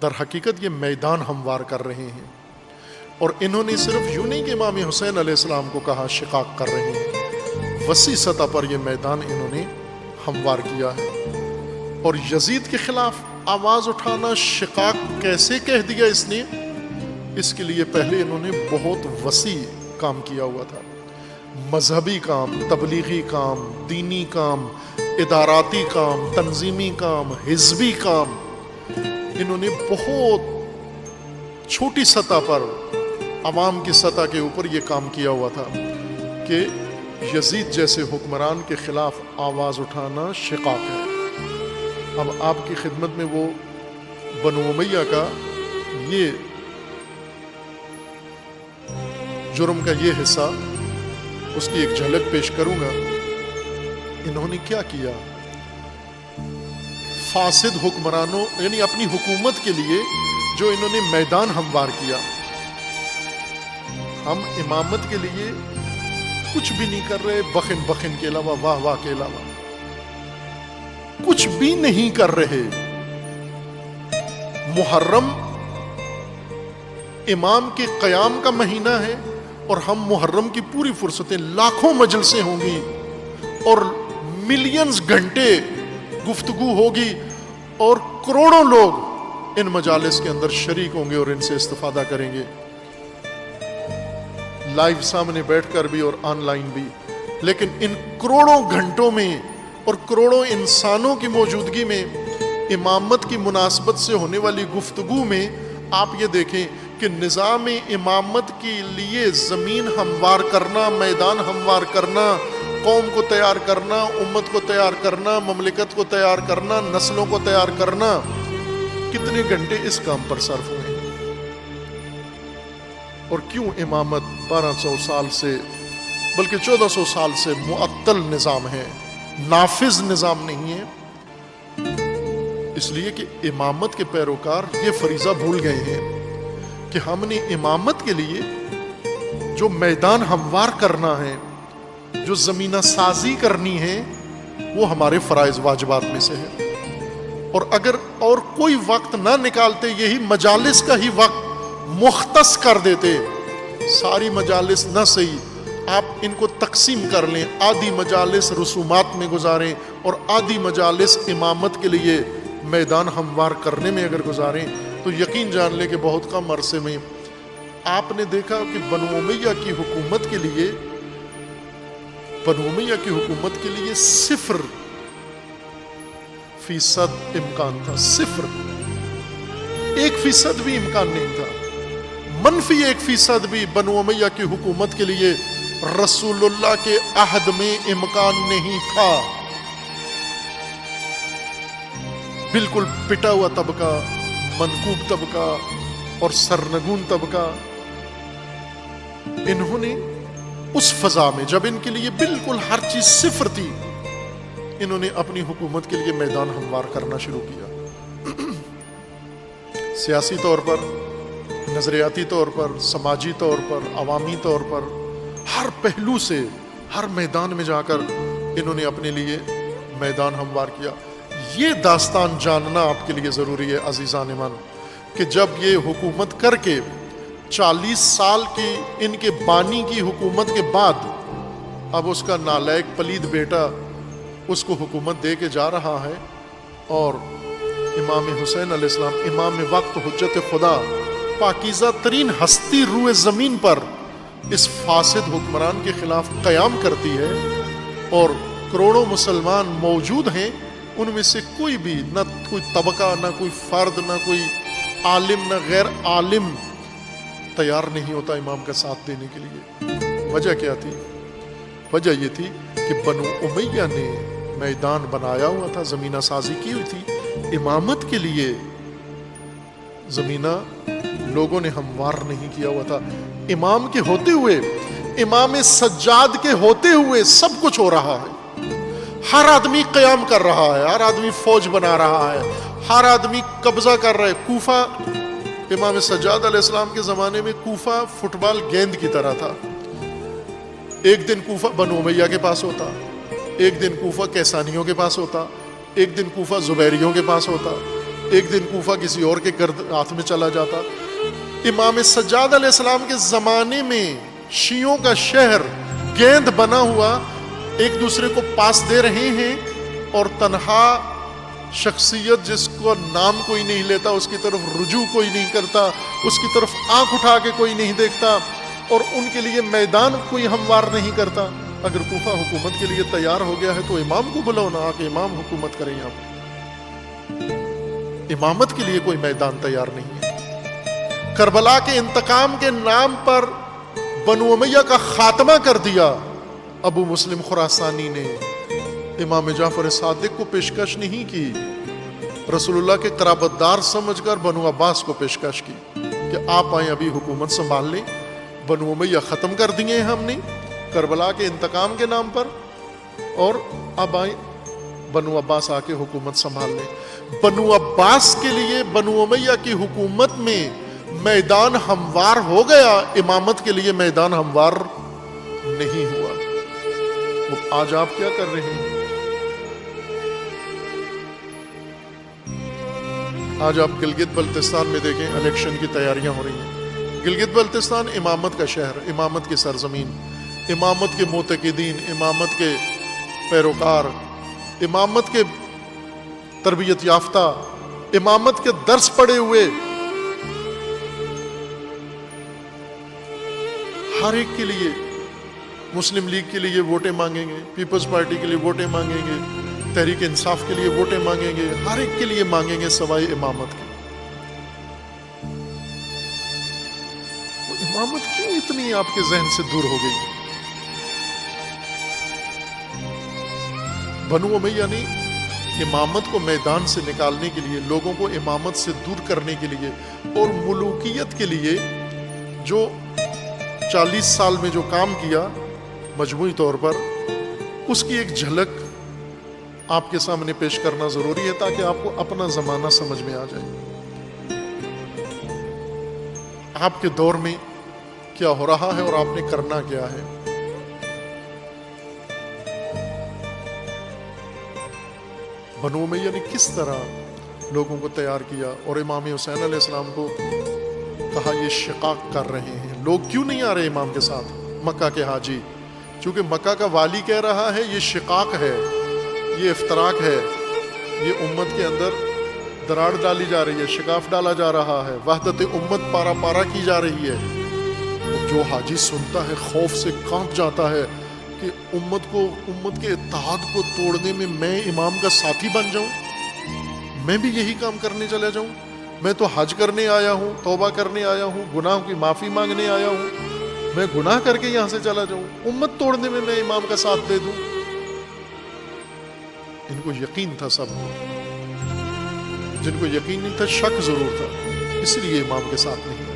در حقیقت یہ میدان ہموار کر رہے ہیں، اور انہوں نے صرف یوں نہیں کہ امام حسین علیہ السلام کو کہا شقاق کر رہے ہیں، وسیع سطح پر یہ میدان انہوں نے ہموار کیا ہے۔ اور یزید کے خلاف آواز اٹھانا شقاق کیسے کہہ دیا اس نے؟ اس کے لیے پہلے انہوں نے بہت وسیع کام کیا ہوا تھا، مذہبی کام، تبلیغی کام، دینی کام، اداراتی کام، تنظیمی کام، حزبی کام، انہوں نے بہت چھوٹی سطح پر عوام کی سطح کے اوپر یہ کام کیا ہوا تھا کہ یزید جیسے حکمران کے خلاف آواز اٹھانا شقاق ہے۔ اب آپ کی خدمت میں وہ بنو امیہ کا یہ جرم کا یہ حصہ، اس کی ایک جھلک پیش کروں گا۔ انہوں نے کیا کیا؟ فاسد حکمرانوں یعنی اپنی حکومت کے لیے جو انہوں نے میدان ہموار کیا، ہم امامت کے لیے کچھ بھی نہیں کر رہے، بخن بخن کے علاوہ، واہ واہ کے علاوہ کچھ بھی نہیں کر رہے۔ محرم امام کے قیام کا مہینہ ہے، اور ہم محرم کی پوری فرصتیں، لاکھوں مجلسیں ہوں گی اور ملینز گھنٹے گفتگو ہوگی، اور کروڑوں لوگ ان مجالس کے اندر شریک ہوں گے اور ان سے استفادہ کریں گے، لائیو سامنے بیٹھ کر بھی اور آن لائن بھی۔ لیکن ان کروڑوں گھنٹوں میں اور کروڑوں انسانوں کی موجودگی میں امامت کی مناسبت سے ہونے والی گفتگو میں آپ یہ دیکھیں کہ نظام امامت کے لیے زمین ہموار کرنا، میدان ہموار کرنا، قوم کو تیار کرنا، امت کو تیار کرنا، مملکت کو تیار کرنا، نسلوں کو تیار کرنا، کتنے گھنٹے اس کام پر صرف ہوئے۔ اور کیوں امامت 1200 سال سے بلکہ 1400 سال سے معطل نظام ہے، نافذ نظام نہیں ہے؟ اس لیے کہ امامت کے پیروکار یہ فریضہ بھول گئے ہیں کہ ہم نے امامت کے لیے جو میدان ہموار کرنا ہے، جو زمینہ سازی کرنی ہے، وہ ہمارے فرائض واجبات میں سے ہے۔ اور اگر اور کوئی وقت نہ نکالتے، یہی مجالس کا ہی وقت مختص کر دیتے، ساری مجالس نہ صحیح، آپ ان کو تقسیم کر لیں، آدھی مجالس رسومات میں گزاریں اور آدھی مجالس امامت کے لیے میدان ہموار کرنے میں اگر گزاریں، تو یقین جان لیں کہ بہت کم عرصے میں آپ نے دیکھا کہ بنو امیہ کی حکومت کے لیے 0% امکان تھا، 1% بھی امکان نہیں تھا، -1% بھی بنو امیہ کی حکومت کے لیے رسول اللہ کے عہد میں امکان نہیں تھا۔ بالکل پٹا ہوا طبقہ، منکوب طبقہ اور سرنگون طبقہ، انہوں نے اس فضا میں جب ان کے لیے بالکل ہر چیز 0 تھی، انہوں نے اپنی حکومت کے لیے میدان ہموار کرنا شروع کیا۔ سیاسی طور پر، نظریاتی طور پر، سماجی طور پر، عوامی طور پر، ہر پہلو سے، ہر میدان میں جا کر انہوں نے اپنے لیے میدان ہموار کیا۔ یہ داستان جاننا آپ کے لیے ضروری ہے عزیزان من، کہ جب یہ حکومت کر کے 40 سال کی ان کے بانی کی حکومت کے بعد اب اس کا نالائق پلید بیٹا اس کو حکومت دے کے جا رہا ہے، اور امام حسین علیہ السلام، امام وقت، حجت خدا، پاکیزہ ترین ہستی روئے زمین پر اس فاسد حکمران کے خلاف قیام کرتی ہے، اور کروڑوں مسلمان موجود ہیں، ان میں سے کوئی بھی، نہ کوئی طبقہ، نہ کوئی فرد، نہ کوئی عالم، نہ غیر عالم تیار نہیں ہوتا امام کا ساتھ دینے کے لیے۔ وجہ کیا تھی؟ وجہ یہ تھی کہ بنو امیہ نے میدان بنایا ہوا تھا، زمینہ سازی کی ہوئی تھی، امامت کے لیے زمینہ لوگوں نے ہموار نہیں کیا ہوا تھا۔ امام کے ہوتے ہوئے، امام سجاد کے ہوتے ہوئے سب کچھ ہو رہا ہے، ہر آدمی قیام کر رہا ہے، ہر آدمی فوج بنا رہا ہے، ہر آدمی قبضہ کر رہا ہے۔ کوفہ، امام سجاد علیہ السلام کے زمانے میں کوفہ فٹ بال گیند کی طرح تھا، ایک دن کوفہ بنو امیہ کے پاس ہوتا، ایک دن کوفہ کیسانیوں کے پاس ہوتا، ایک دن کوفہ زبیریوں کے پاس ہوتا، ایک دن کوفہ کسی اور کے ہاتھ میں چلا جاتا. امام سجاد علیہ السلام کے زمانے میں شیعوں کا شہر گیند بنا ہوا ایک دوسرے کو پاس دے رہے ہیں، اور تنہا شخصیت جس کو نام کوئی نہیں لیتا، اس کی طرف رجوع کوئی نہیں کرتا، اس کی طرف آنکھ اٹھا کے کوئی نہیں دیکھتا، اور ان کے لیے میدان کوئی ہموار نہیں کرتا. اگر کوفہ حکومت کے لیے تیار ہو گیا ہے تو امام کو بلاؤ نا، آ کے امام حکومت کریں. یہاں پر امامت کے لیے کوئی میدان تیار نہیں ہے. کربلا کے انتقام کے نام پر بنو امیہ کا خاتمہ کر دیا. ابو مسلم خراسانی نے امام جعفر صادق کو پیشکش نہیں کی، رسول اللہ کے قرابت دار سمجھ کر بنو عباس کو پیشکش کی کہ آپ آئیں ابھی حکومت سنبھال لیں. بنو امیہ ختم کر دیے ہم نے کربلا کے انتقام کے نام پر، اور اب آئیں بنو عباس آ کے حکومت سنبھال لیں. بنو عباس کے لیے بنو امیہ کی حکومت میں میدان ہموار ہو گیا، امامت کے لیے میدان ہموار نہیں ہوا. آج آپ کیا کر رہے ہیں؟ آج آپ گلگت بلتستان میں دیکھیں، الیکشن کی تیاریاں ہو رہی ہیں. گلگت بلتستان امامت کا شہر، امامت کی سرزمین، امامت کے معتقدین، امامت کے پیروکار، امامت کے تربیت یافتہ، امامت کے درس پڑے ہوئے، ہر ایک کے لیے، مسلم لیگ کے لیے ووٹیں مانگیں گے، پیپلز پارٹی کے لیے ووٹیں مانگیں گے، تحریک انصاف کے لیے ووٹیں مانگیں گے، ہر ایک کے لیے مانگیں گے سوائے امامت کے. وہ امامت کیوں اتنی آپ کے ذہن سے دور ہو گئی؟ بنو امیہ نے امامت کو میدان سے نکالنے کے لیے، لوگوں کو امامت سے دور کرنے کے لیے، اور ملوکیت کے لیے جو 40 سال میں جو کام کیا مجموعی طور پر، اس کی ایک جھلک آپ کے سامنے پیش کرنا ضروری ہے تاکہ آپ کو اپنا زمانہ سمجھ میں آ جائے. آپ کے دور میں کیا ہو رہا ہے اور آپ نے کرنا کیا ہے. بنو امیہ نے کس طرح لوگوں کو تیار کیا، اور امام حسین علیہ السلام کو کہا یہ شقاق کر رہے ہیں. لوگ کیوں نہیں آ رہے امام کے ساتھ؟ مکہ کے حاجی، چونکہ مکہ کا والی کہہ رہا ہے یہ شقاق ہے، یہ افتراق ہے، یہ امت کے اندر دراڑ ڈالی جا رہی ہے، شکاف ڈالا جا رہا ہے، وحدت امت پارا پارا کی جا رہی ہے. جو حاجی سنتا ہے خوف سے کانپ جاتا ہے کہ امت کے اتحاد کو توڑنے میں میں امام کا ساتھی بن جاؤں، میں بھی یہی کام کرنے چلا جاؤں. میں تو حج کرنے آیا ہوں، توبہ کرنے آیا ہوں، گناہوں کی معافی مانگنے آیا ہوں، میں گناہ کر کے یہاں سے چلا جاؤں، امت توڑنے میں امام کا ساتھ دے دوں. ان کو یقین تھا، سب جن کو یقین نہیں تھا شک ضرور تھا، اس لیے امام کے ساتھ نہیں.